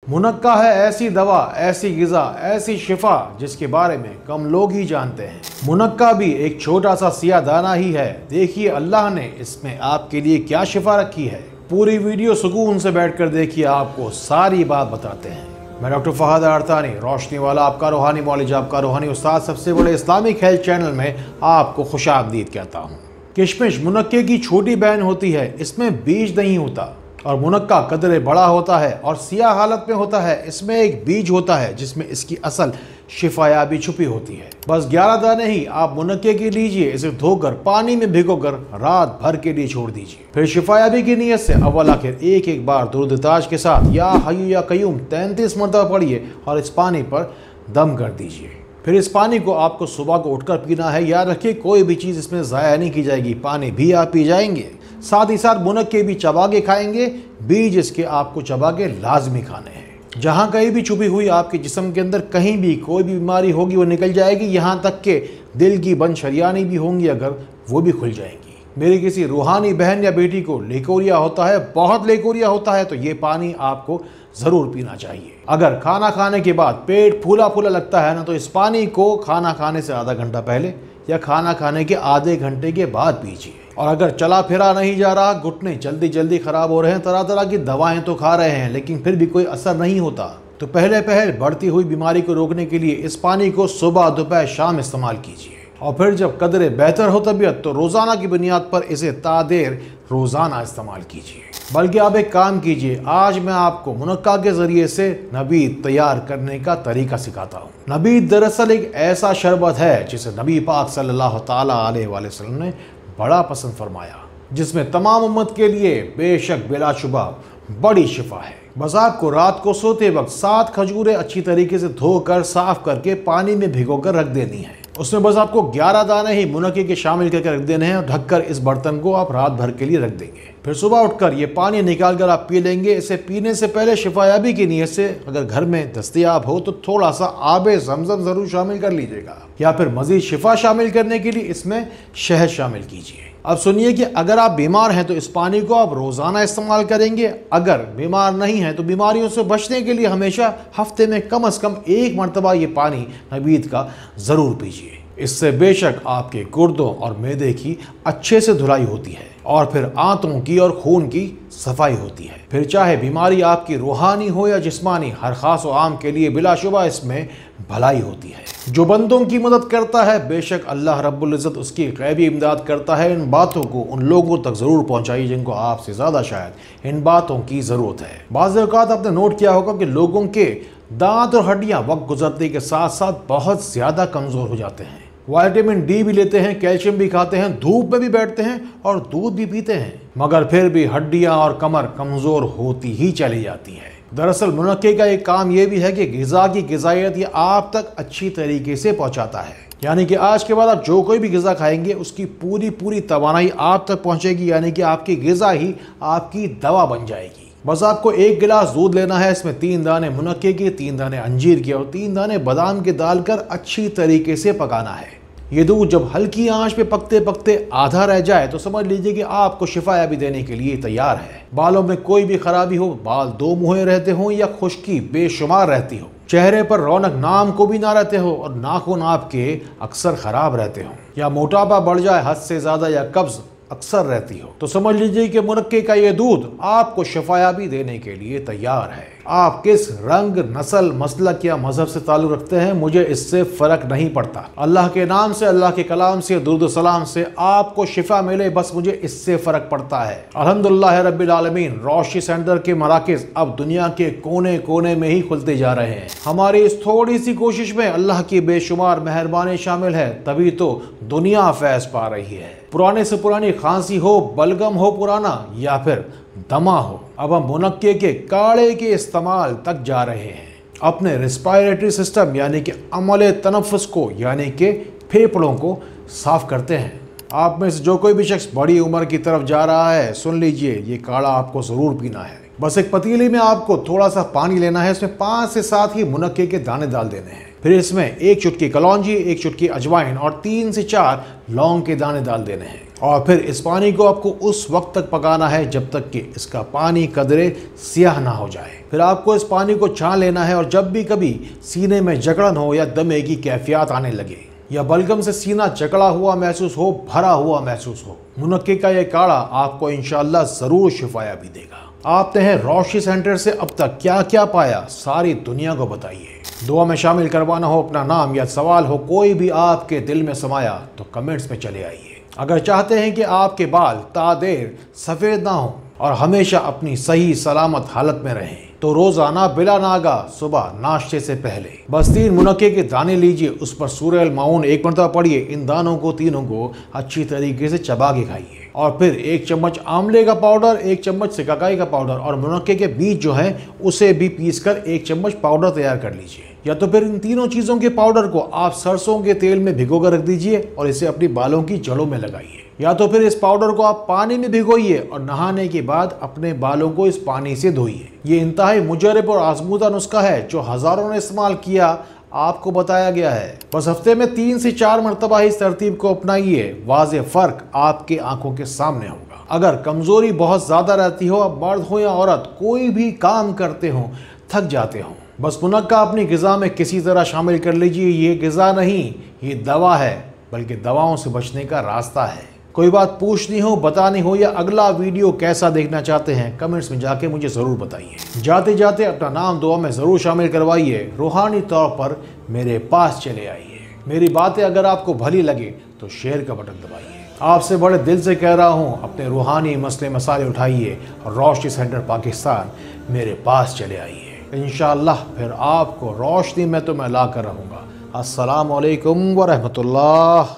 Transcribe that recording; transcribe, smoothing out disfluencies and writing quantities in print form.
मुनक्का है ऐसी दवा, ऐसी गिज़ा, ऐसी शिफा जिसके बारे में कम लोग ही जानते हैं। मुनक्का भी एक छोटा सा सिया दाना ही है। देखिए अल्लाह ने इसमें आपके लिए क्या शिफा रखी है। पूरी वीडियो सुकून से बैठकर देखिए, आपको सारी बात बताते हैं। मैं डॉक्टर फहद अरतानी, रोशनी वाला, आपका रूहानी मौलिज, आपका रूहानी उस्ताद, सबसे बड़े इस्लामिक हेल्थ चैनल में आपको खुशामदीद कहता हूँ। किशमिश मुनक्के की छोटी बहन होती है, इसमें बीज नहीं होता और मुनक्का कदरे बड़ा होता है और सिया हालत में होता है। इसमें एक बीज होता है जिसमें इसकी असल शिफायाबी छुपी होती है। बस 11 दाने ही आप मुनक्के के लीजिए, इसे धोकर पानी में भिगोकर रात भर के लिए छोड़ दीजिए। फिर शिफायाबी की नीयत से अव्वल आखिर एक एक बार दुरूद ताज के साथ या हय्यु या कय्यूम 33 मरतबा पढ़िए और इस पानी पर दम कर दीजिए। फिर इस पानी को आपको सुबह को उठकर पीना है। याद रखिए कोई भी चीज़ इसमें ज़ाया नहीं की जाएगी, पानी भी आप पी जाएंगे, साथ ही साथ मुनक्के भी चबा के खाएंगे। बीज इसके आपको चबा के लाजमी खाने हैं। जहाँ कहीं भी छुपी हुई आपके जिस्म के अंदर कहीं भी कोई भी बीमारी होगी वो निकल जाएगी। यहाँ तक के दिल की बंद शरियानी भी होंगी अगर, वो भी खुल जाएंगी। मेरी किसी रूहानी बहन या बेटी को लेकोरिया होता है, बहुत लेकोरिया होता है, तो ये पानी आपको ज़रूर पीना चाहिए। अगर खाना खाने के बाद पेट फूला फूला लगता है ना, तो इस पानी को खाना खाने से आधा घंटा पहले या खाना खाने के आधे घंटे के बाद पीजिए। और अगर चला फिरा नहीं जा रहा, घुटने जल्दी जल्दी ख़राब हो रहे हैं, तरह तरह की दवाएं तो खा रहे हैं लेकिन फिर भी कोई असर नहीं होता, तो पहले बढ़ती हुई बीमारी को रोकने के लिए इस पानी को सुबह दोपहर शाम इस्तेमाल कीजिए। और फिर जब कदरे बेहतर हो तबीयत, तो रोज़ाना की बुनियाद पर इसे तादेर रोज़ाना इस्तेमाल कीजिए। बल्कि आप एक काम कीजिए, आज मैं आपको मुनक्का के ज़रिए से नबीद तैयार करने का तरीका सिखाता हूँ। नबीद दरअसल एक ऐसा शरबत है जिसे नबी पाक सल्लल्लाहु ताला अलैहि वसल्लम ने बड़ा पसंद फरमाया, जिसमें तमाम उम्मत के लिए बेशक बिलाशुबा बड़ी शिफा है। बस आपको रात को सोते वक्त 7 खजूरें अच्छी तरीके से धोकर साफ करके पानी में भिगोकर रख देनी है। उसमें बस आपको 11 दाने ही मुनक्के के शामिल करके रख देने हैं और ढककर इस बर्तन को आप रात भर के लिए रख देंगे। फिर सुबह उठकर ये पानी निकाल कर आप पी लेंगे। इसे पीने से पहले शिफायाबी की नीयत से अगर घर में दस्तयाब हो तो थोड़ा सा आबे ज़मज़म ज़रूर शामिल कर लीजिएगा, या फिर मज़ीद शिफा शामिल करने के लिए इसमें शहद शामिल कीजिए। अब सुनिए कि अगर आप बीमार हैं तो इस पानी को आप रोज़ाना इस्तेमाल करेंगे। अगर बीमार नहीं हैं तो बीमारियों से बचने के लिए हमेशा हफ्ते में कम से कम 1 मरतबा ये पानी नबीद का ज़रूर पीजिए। इससे बेशक आपके गुर्दों और मैदे की अच्छे से धुलाई होती है और फिर आंतों की और खून की सफाई होती है। फिर चाहे बीमारी आपकी रूहानी हो या जिस्मानी, हर खास व आम के लिए बिलाशुबा इसमें भलाई होती है। जो बंदों की मदद करता है बेशक अल्लाह रब्बुल इज़्ज़त उसकी गैबी इमदाद करता है। इन बातों को उन लोगों तक ज़रूर पहुँचाइए जिनको आपसे ज़्यादा शायद इन बातों की ज़रूरत है। बाज़ औक़ात आपने नोट किया होगा कि लोगों के दांत और हड्डियाँ वक्त गुजरने के साथ साथ बहुत ज़्यादा कमज़ोर हो जाते हैं। विटामिन डी भी लेते हैं, कैल्शियम भी खाते हैं, धूप में भी बैठते हैं और दूध भी पीते हैं, मगर फिर भी हड्डियां और कमर कमज़ोर होती ही चली जाती है। दरअसल मुनक्के का एक काम यह भी है कि ग़िज़ा की ग़िज़ायत ये आप तक अच्छी तरीके से पहुंचाता है। यानी कि आज के बाद आप जो कोई भी ग़िज़ा खाएंगे उसकी पूरी तवानाई आप तक पहुँचेगी, यानी कि आपकी ग़िज़ा ही आपकी दवा बन जाएगी। बस आपको 1 गिलास दूध लेना है, इसमें 3 दाने मुनक्के के, 3 दाने अंजीर के और 3 दाने बादाम के डालकर अच्छी तरीके से पकाना है। ये दूध जब हल्की आंच पे पकते पकते आधा रह जाए तो समझ लीजिए कि आपको शिफायाबी देने के लिए तैयार है। बालों में कोई भी खराबी हो, बाल 2 मुहे रहते हों या खुश्की बेशुमार रहती हो, चेहरे पर रौनक नाम को भी ना रहते हो और नाखून आपके अक्सर खराब रहते हो, या मोटापा बढ़ जाए हद से ज़्यादा या कब्ज अक्सर रहती हो, तो समझ लीजिए कि मुनक्के का ये दूध आपको शिफायाबी देने के लिए तैयार है। आप किस रंग, नस्ल, मसलक या मजहब से ताल्लुक़ रखते हैं, मुझे इससे फ़र्क नहीं पड़ता। अल्लाह के नाम से, अल्लाह के कलाम से, दुरूद सलाम से आपको शिफा मिले, बस मुझे इससे फ़र्क पड़ता है। अल्हम्दुलिल्लाह रब्बिल आलमीन, रोशनी सेंटर के मराकिज़ अब दुनिया के कोने कोने में ही खुलते जा रहे हैं। हमारी इस थोड़ी सी कोशिश में अल्लाह की बेशुमार मेहरबानी शामिल है, तभी तो दुनिया फैज़ पा रही है। पुराने से पुरानी खांसी हो, बलगम हो पुराना, या फिर दमा हो, अब हम मुनक्के के काढ़े के इस्तेमाल तक जा रहे हैं। अपने रेस्पिरेटरी सिस्टम यानी कि अमले तनफ़ुस को, यानी कि फेफड़ों को साफ करते हैं। आप में से जो कोई भी शख्स बड़ी उम्र की तरफ जा रहा है, सुन लीजिए ये काढ़ा आपको ज़रूर पीना है। बस एक पतीले में आपको थोड़ा सा पानी लेना है, इसमें 5 से 7 ही मुनक्के के दाने डाल देने हैं। फिर इसमें 1 चुटकी कलौंजी, 1 चुटकी अजवाइन और 3 से 4 लौंग के दाने डाल देने हैं। और फिर इस पानी को आपको उस वक्त तक पकाना है जब तक कि इसका पानी कदरे सियाह ना हो जाए। फिर आपको इस पानी को छान लेना है और जब भी कभी सीने में जकड़न हो या दमे की कैफियत आने लगे या बलगम से सीना जकड़ा हुआ महसूस हो, भरा हुआ महसूस हो, मुनक्के का ये काढ़ा आपको इंशाअल्लाह जरूर शिफाया भी देगा। आपने हैं रोशनी सेंटर से अब तक क्या क्या पाया, सारी दुनिया को बताइए। दुआ में शामिल करवाना हो अपना नाम या सवाल हो कोई भी आपके दिल में समाया तो कमेंट्स में चले आइए। अगर चाहते हैं कि आपके बाल तादेर सफ़ेद ना हो और हमेशा अपनी सही सलामत हालत में रहें तो रोज़ाना बिला नागा सुबह नाश्ते से पहले बस 3 मुनक्के के दाने लीजिए, उस पर सूरह अल माऊन 1 मरतबा पढ़िए। इन दानों को तीनों को अच्छी तरीके से चबा के खाइए और फिर 1 चम्मच आंवले का पाउडर, 1 चम्मच सिकाकाई का पाउडर और मुनक्के के बीज जो हैं उसे भी पीस कर 1 चम्मच पाउडर तैयार कर लीजिए। या तो फिर इन तीनों चीज़ों के पाउडर को आप सरसों के तेल में भिगो कर रख दीजिए और इसे अपनी बालों की जड़ों में लगाइए। या तो फिर इस पाउडर को आप पानी में भिगोइए और नहाने के बाद अपने बालों को इस पानी से धोइए। ये इंतहाई मुजरब और आजमूदा नुस्खा है जो हज़ारों ने इस्तेमाल किया, आपको बताया गया है। बस हफ्ते में 3 से 4 मरतबा इस तरतीब को अपनाइए, वाज़े फ़र्क आपके आंखों के सामने होगा। अगर कमज़ोरी बहुत ज़्यादा रहती हो, अब मर्द हो या औरत, कोई भी काम करते हो थक जाते हो, बस मुनक्का अपनी ग़िज़ा में किसी तरह शामिल कर लीजिए। ये ग़िज़ा नहीं, ये दवा है, बल्कि दवाओं से बचने का रास्ता है। कोई बात पूछनी हो, बतानी हो या अगला वीडियो कैसा देखना चाहते हैं, कमेंट्स में जाके मुझे ज़रूर बताइए। जाते जाते अपना नाम दुआ में ज़रूर शामिल करवाइए। रूहानी तौर पर मेरे पास चले आइए। मेरी बातें अगर आपको भली लगे तो शेयर का बटन दबाइए। आपसे बड़े दिल से कह रहा हूँ, अपने रूहानी मसले मसाले उठाइए और रोशनी सेंटर पाकिस्तान मेरे पास चले आइए। इंशाअल्लाह फिर आपको रोशनी में तो मैं ला कर रहूँगा। अस्सलामु अलैकुम व रहमतुल्लाह।